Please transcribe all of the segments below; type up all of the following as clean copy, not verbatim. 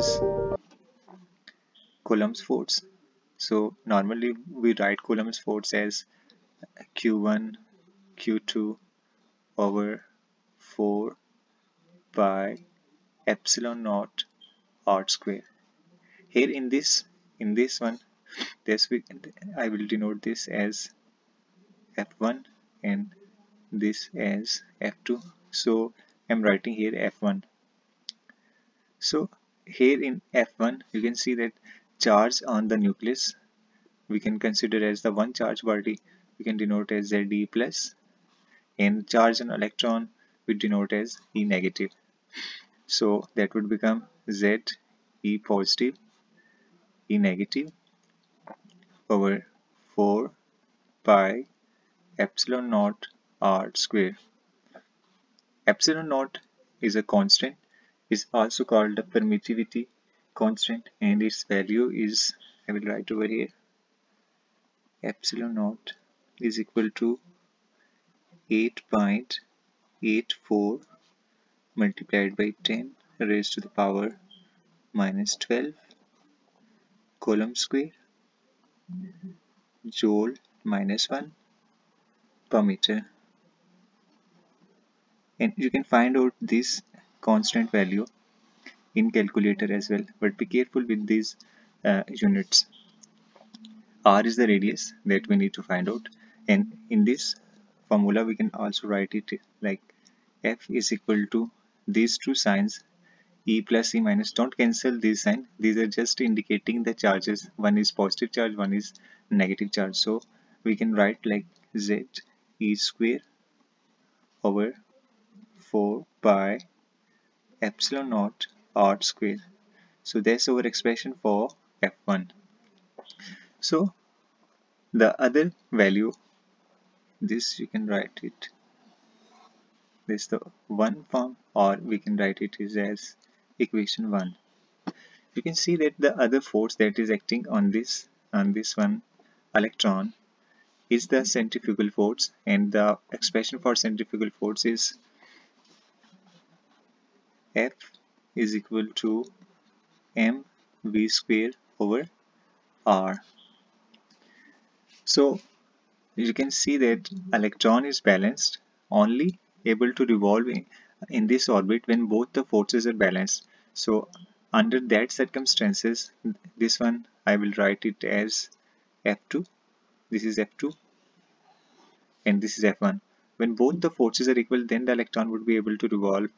is Coulomb's force. So normally we write Coulomb's force as Q1 Q2 over 4 pi epsilon naught r square. Here in this one, I will denote this as F1 and this as F2. So I'm writing here F1. So here in F1 you can see that charge on the nucleus we can consider as the one charge body, we can denote as Ze plus, and charge on electron we denote as E negative. So that would become Ze positive E negative over 4 pi epsilon naught r square. Epsilon naught is a constant, is also called the permittivity constant, and its value is, I will write over here, epsilon naught is equal to 8.84 multiplied by 10 raised to the power minus 12 Coulomb square joule minus 1 per meter. And you can find out this constant value in calculator as well, but be careful with these units. R is the radius that we need to find out, and in this formula we can also write it like F is equal to these two signs, E plus E minus. Don't cancel these signs, these are just indicating the charges. One is positive charge, one is negative charge. So we can write like Z E square over 4 pi epsilon naught r square. So that's our expression for F1. So the other value, this you can write it this the one form, or we can write it as equation 1. You can see that the other force that is acting on this one electron is the centrifugal force, and the expression for centrifugal force is F is equal to mv square over r. So you can see that electron is balanced, only able to revolve in this orbit when both the forces are balanced. So under that circumstances, this one I will write it as F2. This is F2 and this is F1. When both the forces are equal, then the electron would be able to revolve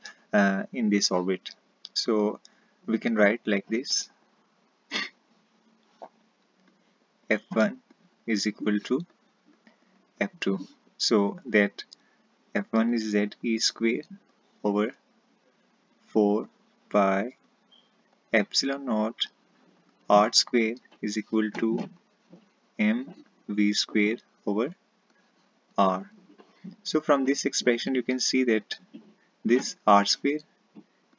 in this orbit. So we can write like this: F1 is equal to F2. So that F1 is Ze square over 4 pi epsilon naught r square is equal to mv square over r. So from this expression you can see that this r square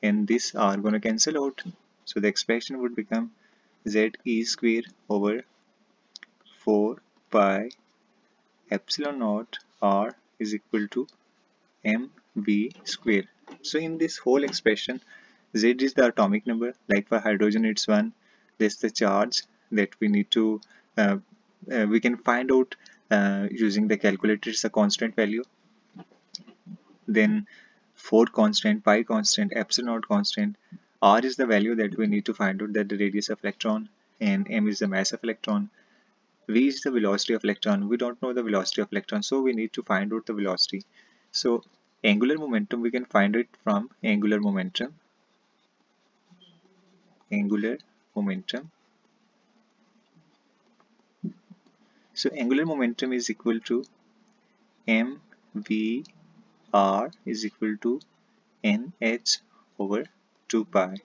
and this r gonna cancel out. So the expression would become Ze square over 4 pi epsilon naught r is equal to mv square. So in this whole expression, Z is the atomic number, like for hydrogen it's 1. That's the charge that we need to we can find out using the calculator. It's a constant value. Then 4 constant, pi constant, epsilon naught constant. R is the value that we need to find out, that the radius of electron, and m is the mass of electron. V is the velocity of electron. We don't know the velocity of electron, so we need to find out the velocity. So angular momentum, we can find it from angular momentum. Angular momentum. So angular momentum is equal to mv r is equal to nh over 2 pi.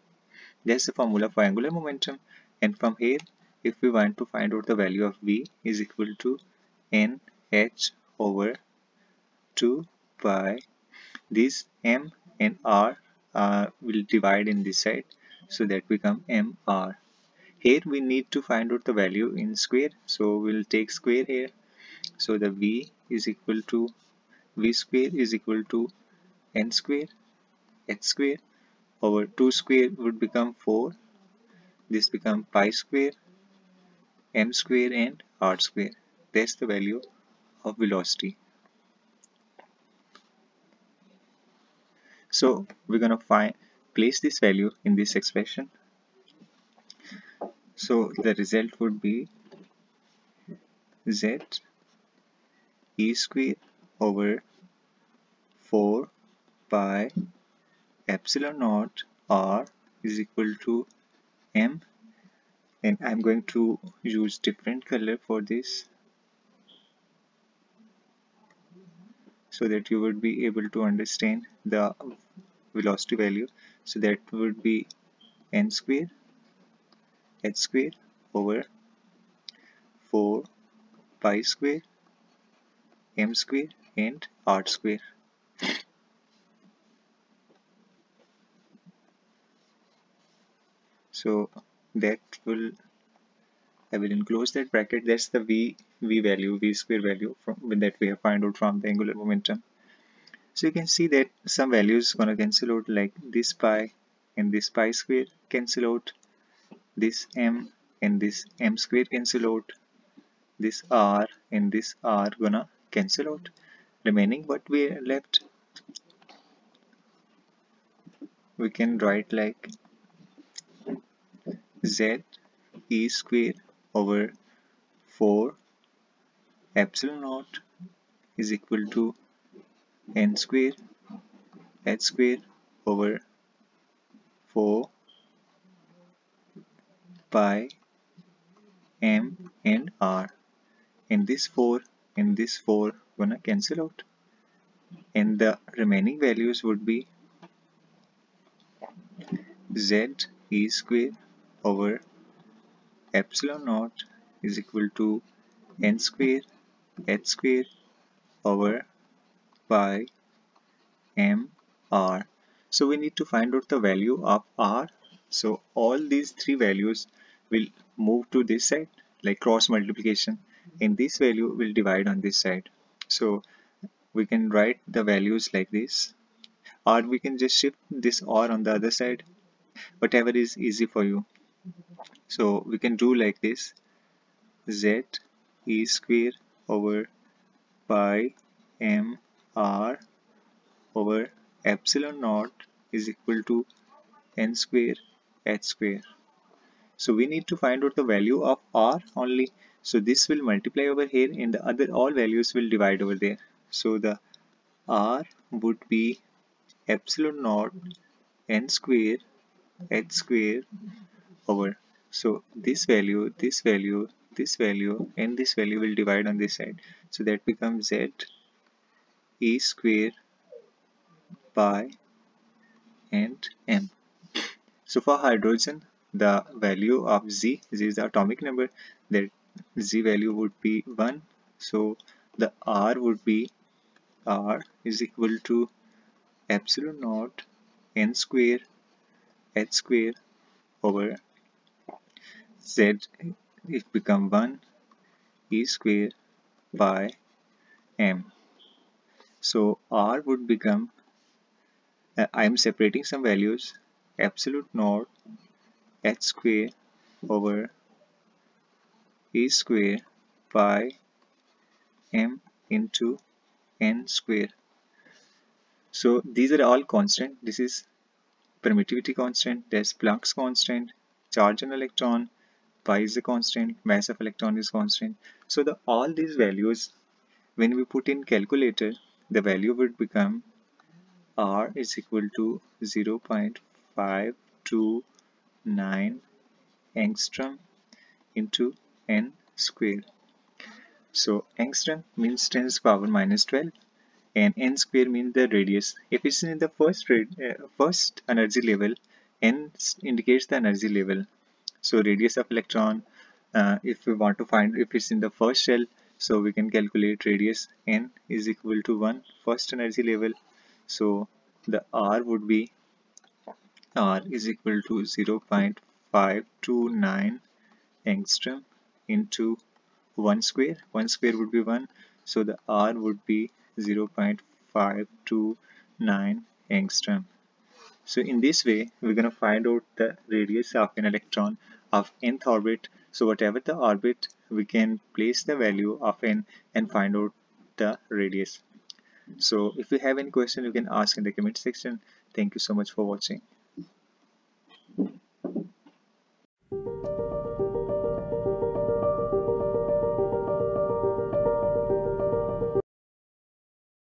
That's the formula for angular momentum. And from here, if we want to find out the value of v, is equal to nh over 2 pi. This m and r will divide in this side, so that become mr. Here we need to find out the value in square, so we'll take square here. So the v is equal to v square is equal to n square h square over 2 square would become 4 this become pi square, m square and r square. That's the value of velocity. So we're gonna place this value in this expression. So the result would be z e square over 4 pi epsilon naught r is equal to m, and I'm going to use different color for this so that you would be able to understand the velocity value. So that would be n square h square over 4 pi square m square and r square. So that will, I will enclose that bracket. That's the v value, v square value from that we have found out from the angular momentum. So you can see that some values gonna cancel out, like this pi and this pi square cancel out, this m and this m square cancel out, this r and this r gonna cancel out. Remaining what we are left, we can write like z e square over 4 epsilon naught is equal to n square h square over 4 pi m and r. And this 4 and this 4 gonna cancel out, and the remaining values would be z e square over epsilon naught is equal to n square h square over pi m r. So we need to find out the value of r. So all these three values will move to this side like cross multiplication, and this value will divide on this side. So we can write the values like this, or we can just shift this r on the other side, whatever is easy for you. So we can do like this: z e square over pi m r over epsilon naught is equal to n square h square. So we need to find out the value of r only. So this will multiply over here, and the other all values will divide over there. So the r would be epsilon naught n square h square over. So this value, this value, this value, and this value will divide on this side. So that becomes z e square pi and m. So for hydrogen, the value of z is the atomic number, that z value would be 1. So the r would be r is equal to epsilon naught n square h square over z, it become 1 e square pi m. So r would become, I am separating some values, absolute naught h square over e square pi m into n square. So these are all constant. This is permittivity constant, there's Planck's constant, charge on electron, pi is a constant, mass of electron is constant. So the all these values, when we put in calculator, the value would become r is equal to 0.529 angstrom into n square. So angstrom means 10 to the power minus 12, and n square means the radius. If it's in the first energy level, n indicates the energy level. So radius of electron, if we want to find if it's in the first shell, so we can calculate radius n is equal to 1 first energy level. So the r would be r is equal to 0.529 angstrom into 1 square. 1 square would be 1, so the r would be 0.529 angstrom. So in this way, we're going to find out the radius of an electron of nth orbit. So whatever the orbit, we can place the value of n and find out the radius. So if you have any question, you can ask in the comment section. Thank you so much for watching.